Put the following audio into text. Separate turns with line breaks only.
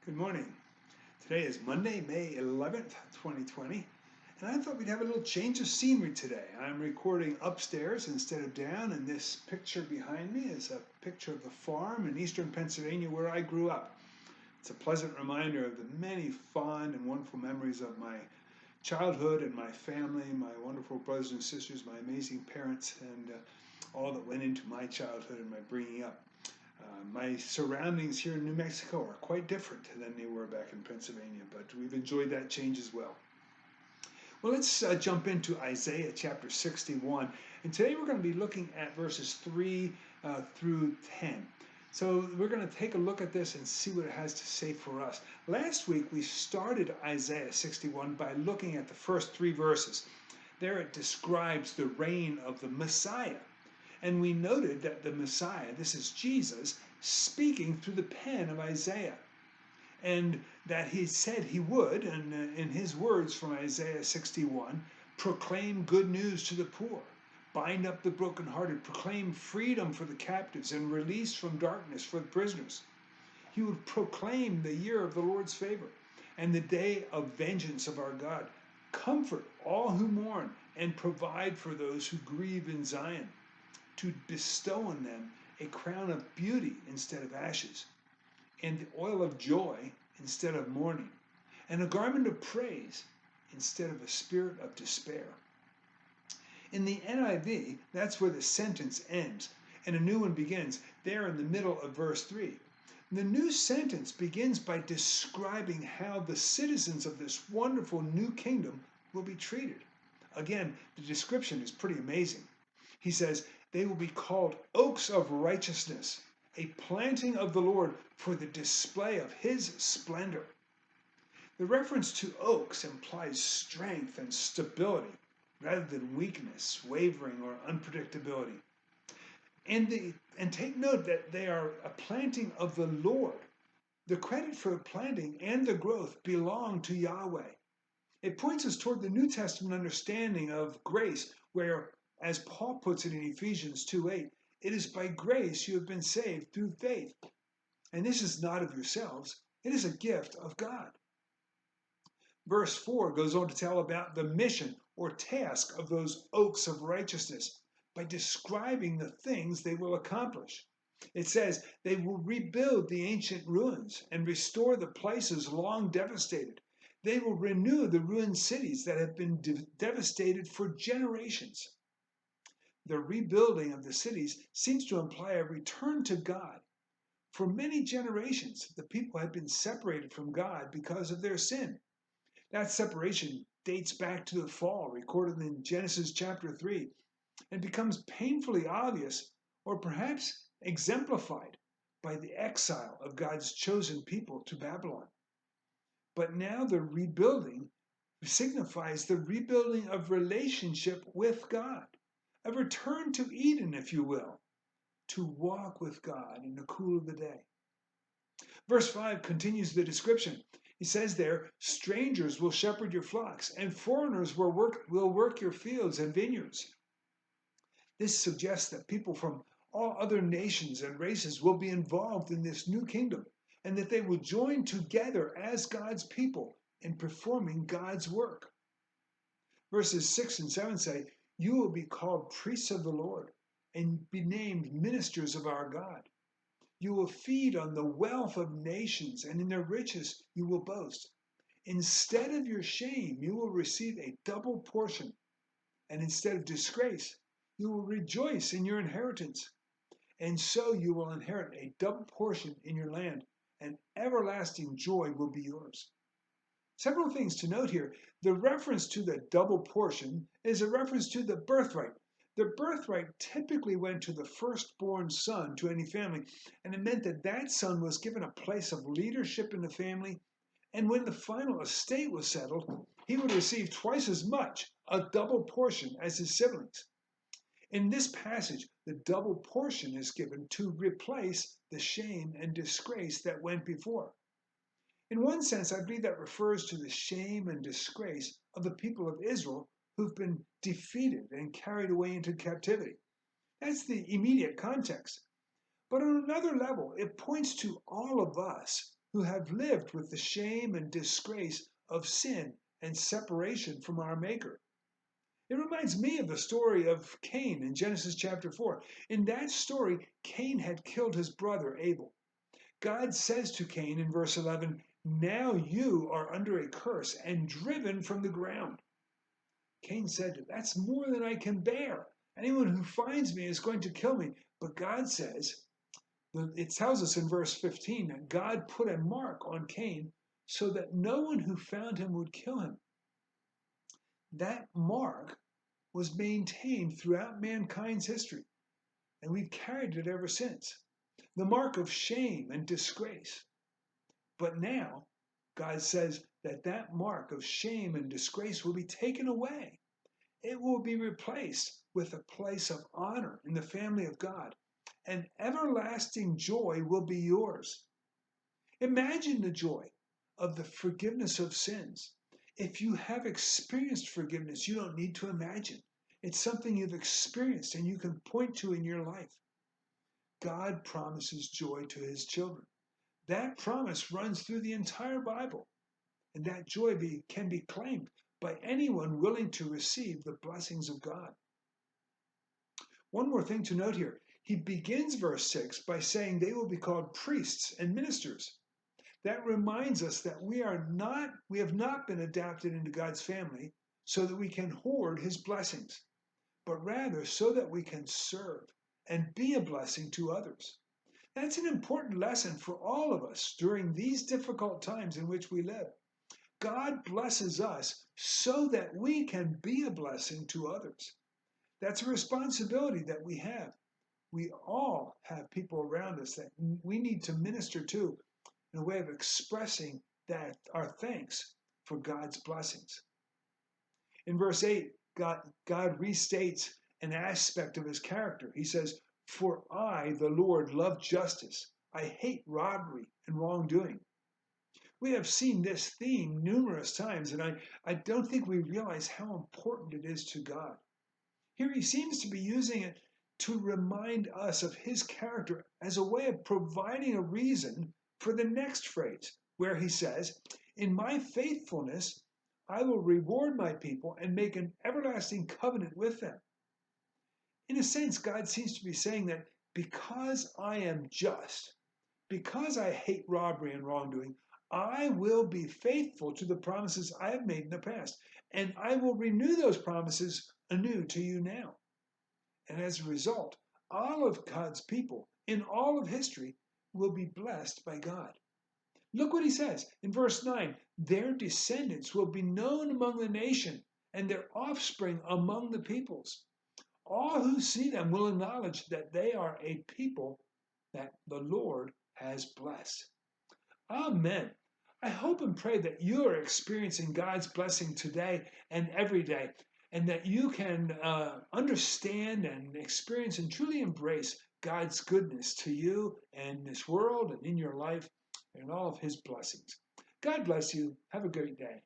Good morning. Today is Monday, May 11th, 2020, and I thought we'd have a little change of scenery today. I'm recording upstairs instead of down, and this picture behind me is a picture of the farm in eastern Pennsylvania where I grew up. It's a pleasant reminder of the many fond and wonderful memories of my childhood and my family, my wonderful brothers and sisters, my amazing parents, and all that went into my childhood and my bringing up. My surroundings here in New Mexico are quite different than they were back in Pennsylvania, but we've enjoyed that change as well. Well, let's jump into Isaiah chapter 61, and today we're going to be looking at verses 3 through 10. So we're going to take a look at this and see what it has to say for us. Last week we started Isaiah 61 by looking at the first three verses. There it describes the reign of the Messiah. And we noted that the Messiah, this is Jesus, speaking through the pen of Isaiah. And that he said he would, and in his words from Isaiah 61, proclaim good news to the poor, bind up the brokenhearted, proclaim freedom for the captives, and release from darkness for the prisoners. He would proclaim the year of the Lord's favor and the day of vengeance of our God, comfort all who mourn, and provide for those who grieve in Zion, to bestow on them a crown of beauty instead of ashes, and the oil of joy instead of mourning, and a garment of praise instead of a spirit of despair. In the NIV, that's where the sentence ends, and a new one begins there in the middle of verse 3. The new sentence begins by describing how the citizens of this wonderful new kingdom will be treated. Again, the description is pretty amazing. He says, they will be called oaks of righteousness, a planting of the Lord for the display of his splendor. The reference to oaks implies strength and stability rather than weakness, wavering, or unpredictability. And take note that they are a planting of the Lord. The credit for planting and the growth belong to Yahweh. It points us toward the New Testament understanding of grace, where, as Paul puts it in Ephesians 2:8, it is by grace you have been saved through faith. And this is not of yourselves, it is a gift of God. Verse 4 goes on to tell about the mission or task of those oaks of righteousness by describing the things they will accomplish. It says they will rebuild the ancient ruins and restore the places long devastated. They will renew the ruined cities that have been devastated for generations. The rebuilding of the cities seems to imply a return to God. For many generations, the people had been separated from God because of their sin. That separation dates back to the fall, recorded in Genesis chapter 3, and becomes painfully obvious, or perhaps exemplified, by the exile of God's chosen people to Babylon. But now the rebuilding signifies the rebuilding of relationship with God, a return to Eden, if you will, to walk with God in the cool of the day. Verse 5 continues the description. He says there, strangers will shepherd your flocks, and foreigners will work your fields and vineyards. This suggests that people from all other nations and races will be involved in this new kingdom, and that they will join together as God's people in performing God's work. Verses 6 and 7 say, you will be called priests of the Lord and be named ministers of our God. You will feed on the wealth of nations, and in their riches you will boast. Instead of your shame, you will receive a double portion, and instead of disgrace, you will rejoice in your inheritance. And so you will inherit a double portion in your land, and everlasting joy will be yours. Several things to note here. The reference to the double portion is a reference to the birthright. The birthright typically went to the firstborn son to any family, and it meant that that son was given a place of leadership in the family, and when the final estate was settled, he would receive twice as much, a double portion, as his siblings. In this passage, the double portion is given to replace the shame and disgrace that went before. In one sense, I believe that refers to the shame and disgrace of the people of Israel who've been defeated and carried away into captivity. That's the immediate context. But on another level, it points to all of us who have lived with the shame and disgrace of sin and separation from our Maker. It reminds me of the story of Cain in Genesis chapter 4. In that story, Cain had killed his brother Abel. God says to Cain in verse 11, "Now you are under a curse and driven from the ground." Cain said, "That's more than I can bear. Anyone who finds me is going to kill me." But God says, it tells us in verse 15 that God put a mark on Cain so that no one who found him would kill him. That mark was maintained throughout mankind's history, and we've carried it ever since. The mark of shame and disgrace. But now, God says that that mark of shame and disgrace will be taken away. It will be replaced with a place of honor in the family of God, and everlasting joy will be yours. Imagine the joy of the forgiveness of sins. If you have experienced forgiveness, you don't need to imagine. It's something you've experienced and you can point to in your life. God promises joy to his children. That promise runs through the entire Bible, and that joy can be claimed by anyone willing to receive the blessings of God. One more thing to note here. He begins verse 6 by saying they will be called priests and ministers. That reminds us that we have not been adopted into God's family so that we can hoard his blessings, but rather so that we can serve and be a blessing to others. That's an important lesson for all of us during these difficult times in which we live. God blesses us so that we can be a blessing to others. That's a responsibility that we have. We all have people around us that we need to minister to in a way of expressing that our thanks for God's blessings. In verse 8, God restates an aspect of his character. He says, "For I, the Lord, love justice. I hate robbery and wrongdoing." We have seen this theme numerous times, and I don't think we realize how important it is to God. Here he seems to be using it to remind us of his character as a way of providing a reason for the next phrase, where he says, "In my faithfulness, I will reward my people and make an everlasting covenant with them." In a sense, God seems to be saying that because I am just, because I hate robbery and wrongdoing, I will be faithful to the promises I have made in the past, and I will renew those promises anew to you now. And as a result, all of God's people in all of history will be blessed by God. Look what he says in verse 9. Their descendants will be known among the nation, and their offspring among the peoples. All who see them will acknowledge that they are a people that the Lord has blessed. Amen. I hope and pray that you are experiencing God's blessing today and every day, and that you can understand and experience and truly embrace God's goodness to you and this world and in your life and all of his blessings. God bless you. Have a great day.